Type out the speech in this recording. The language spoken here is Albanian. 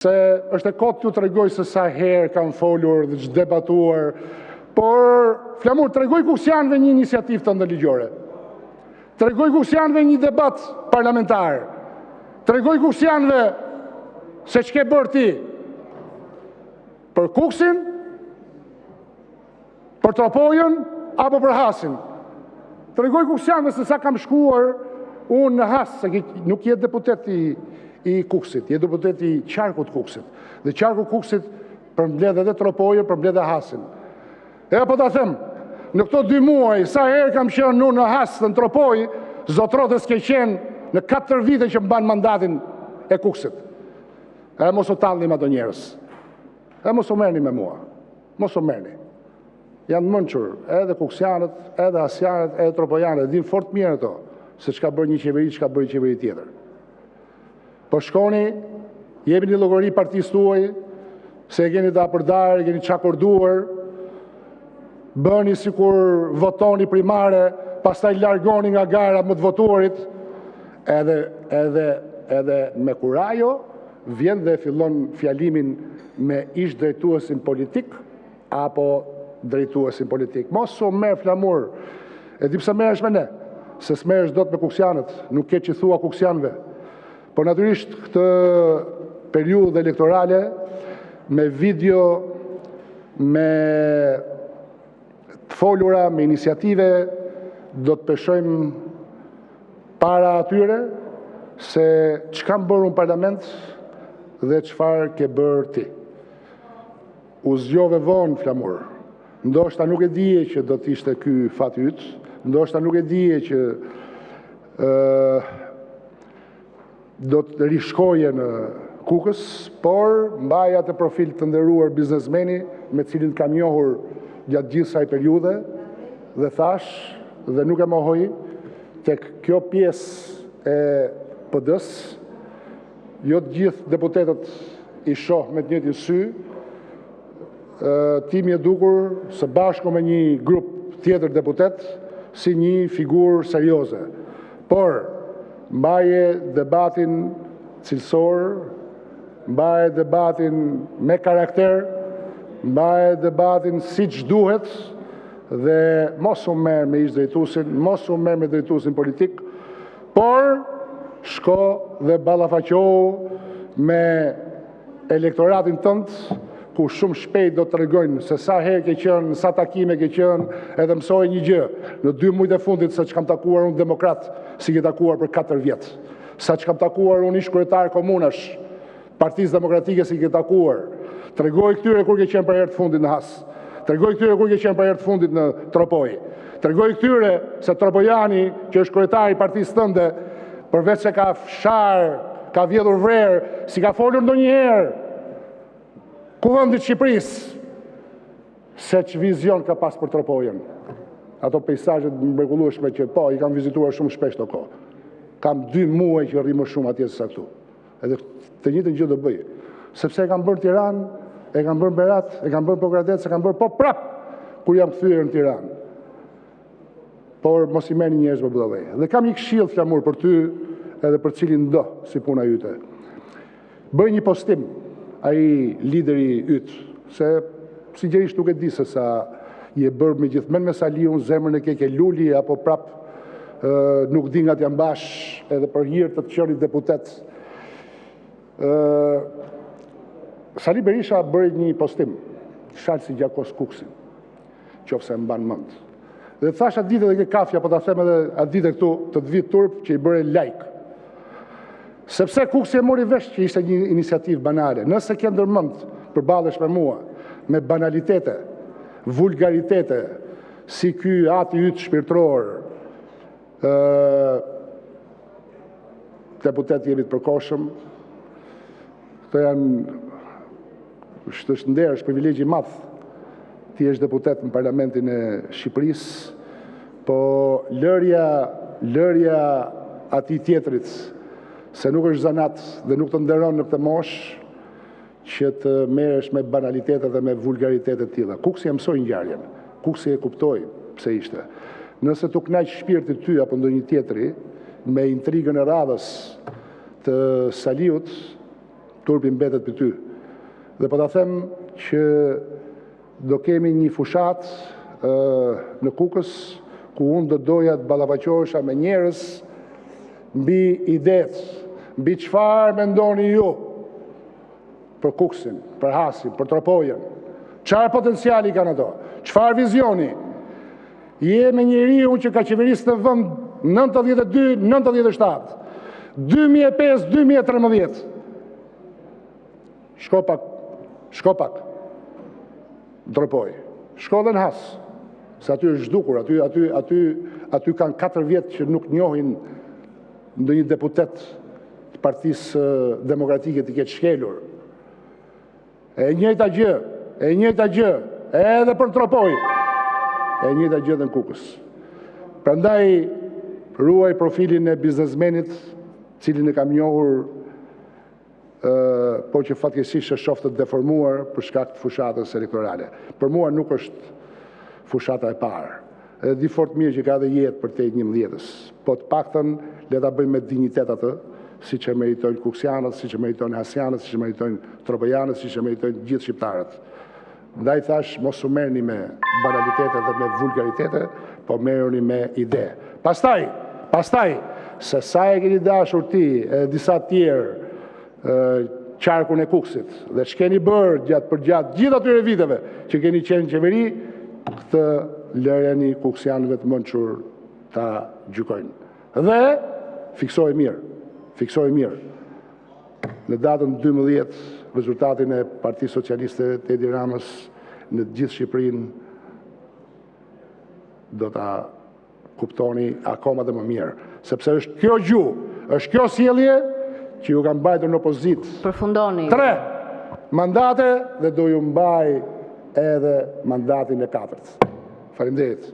Se është e kotë t'ju të regoj se sa herë kam folur dhe që debatuar, por, Flamur, të regoj kus janë një iniciativ të ndërligjore. Të regoj kus janë një debat parlamentar. Të regoj kus janë se që ke bërë ti për Kuksin, për Tropojën, apo për Hasin. Të regoj kus janë se sa kam shkuar unë në Has, se nuk jetë deputet i Kuksit, jetë deputet i qarkut Kuksit. Dhe qarku Kuksit përmbledh edhe Tropojën, përmbledh edhe Hasin. E apo ta them, në këto 2 muaj, sa herë kam qenë në Has dhe në Tropojë, zotrotës ke qenë në 4 vite që mban mandatin e Kuksit. E mos o tallni me ato njerëz. E mos o merrni me mua. Mos o merrni. Janë mënçur edhe Kuksianët, edhe Hasianët, edhe Tropojanët, din fort mirë ato se çka bën një qeveri, çka bën një qeveri tjetër. Po shkoni, jepni llogari partisë tuaj, se e keni të apërdarë, e keni çakorduar, bëni sikur votoni primare, pastaj largoni nga gara më të votuarit, edhe me kurajo, vjen dhe fillon fjalimin me ish drejtuesin politik, apo drejtuesin politik. Mos u merr Flamur, e di pse merresh me ne, se s'merresh dot me Kuksianët, nuk ke që thua Kuksianëve. Por natyrisht këtë periudhë elektorale, me video, me të folura, me iniciative, do të peshojmë para atyre se çka bërë në parlament dhe çfarë ke bërë ti. U zgjove vonë, Flamur. Ndoshta nuk e dije që do të ishte ky fati yt, ndoshta nuk e dije që do të rishkoje në Kukës, por mbaja të profil të nderuar biznesmeni me cilin kam njohur gjatë gjithë saj periudhe dhe thash dhe nuk e mohoj tek kjo pjesë e PD-s, jo të gjithë deputetët i shoh me të njëjtin sy, ti më e dukur së bashku me një grup tjetër deputet si një figurë serioze. Por mbaje debatin cilësor, mbaje debatin me karakter, mbaje debatin si që duhet dhe mos u merr me ish drejtuesin, mos u merr me drejtuesin politik, por shko dhe ballafaqohu me elektoratin tënd, ku shumë shpejt do të tregojnë se sa herë ke qenë, sa takime ke qenë, edhe mësoj një gjë, në 2 muajt e fundit se që kam takuar unë demokrat, si ke takuar për 4 vjetë, sa që kam takuar unë ish kryetar komunash, Partisë Demokratike si ke takuar, tregoj këtyre kur ke qenë për herë të fundit në Has, tregoj këtyre kur ke qenë për herë të fundit në Tropojë, tregoj këtyre se Tropojani, që është kryetari i partisë tënde, përveç se ka fshar, ka vjedhur vrerë, si ka folur ndonjëherë Kuvendit Shqipërisë, se që vizion ka pas për Tropojën. Ato pejsazhet mrekullueshme që po, i kam vizituar shumë shpesh të kohë. Kam 2 muaj që rri më shumë atje se sa këtu. Edhe të njëjtën gjë do bëj. Sepse e kam bërë Tiranë, e kam bërë Berat, e kam bërë Pogradec, e kam bërë po prap kur jam kthyer në Tiranë. Por mos i merrni njerëz me budallë. Dhe kam një këshill Flamur për ty edhe për cilin do si puna jyte. Bëj një postim ai lideri yt, se sinqerisht nuk e di se sa i e bërë me gjithmonë me Saliun, zemrën e ke luli apo prap nuk di nga t'jam bash edhe për hir të qenit deputet. Sali Berisha bëri një postim, shalsi Gjakos Kuksin, qofse e mban mend. Dhe thash atë ditë edhe ke kafja, po ta them edhe atë ditë këtu të të vit turp që i bëre like. Sepse Kuksi e mori vesh që ishte një iniciativë banale. Nëse ke ndërmend përballesh me mua me banalitete, vulgaritete, si ky ati yt shpirtëror, deputet jemi të përkohshëm, këto janë është nder, është privilegj i madh. Ti je deputet në Parlamentin e Shqipërisë, po lërja atij tjetrit se nuk është zanat dhe nuk të nderon në këtë moshë që të merresh me banalitete dhe me vulgaritete të tilla. Kuksi e mësoi ngjarjen, Kuksi e kuptoi pse ishte. Nëse të kënaq shpirti ty apo ndonjë tjetri me intrigën e radhës të Saliut, turpi mbetet për ty. Dhe po ta them që do kemi një fushat në Kukës, ku unë do doja të ballafaqohesha me njerëz mbi idetë, mbi çfarë mendoni ju për Kukësin, për Hasin, për Tropojën. Çfarë potenciali kanë ato? Çfarë vizioni? Je me njeriu që ka qeverisë në vend 92-97, 2005-2013. Shko pak, Tropoj. Shko dhe në Has, se aty është zhdukur, aty kanë 4 vjetë që nuk njohin ndonjë deputet të Partisë Demokratike të ketë shkelur. E njëjta gjë, edhe për Tropoj, e njëjta gjë dhe në Kukës. Prandaj, ruaj profilin e biznesmenit, cilin e kam njohur, po që fatkeqësisht është qoftë të deformuar për shkak të fushatës elektorale. Për mua nuk është fushata e parë. Edhe di fort mirë që ka dhe jetë për te 11-ës. Po të paktën le ta bëjmë me dignitet atë, siç e meritojnë kuksianët, siç e meritojnë hasianët, siç e meritojnë tropojanët, siç e meritojnë gjithë shqiptarët. Ndaj thash, mos u merrni me banalitete dhe me vulgaritete, po merrni me ide. Pastaj, se sa e keni dashur ti e disa tjerë qarkun e Kukësit dhe ç'keni bërë gjatë gjithë atyre viteve që keni qenë në qeveri, këtë lëreni kuksianëve të mençur ta gjykojnë. Dhe fiksoj mirë. Në datën 12, rezultatin e Partisë Socialiste të Edi Ramës në gjithë Shqipërinë do ta kuptoni akoma dhe më mirë. Sepse është kjo gjuhë, është kjo sjellje që ju kam mbajtur në opozitë. Përfundoni. 3 mandate dhe do ju mbaj edhe mandatin e 4. Faleminderit.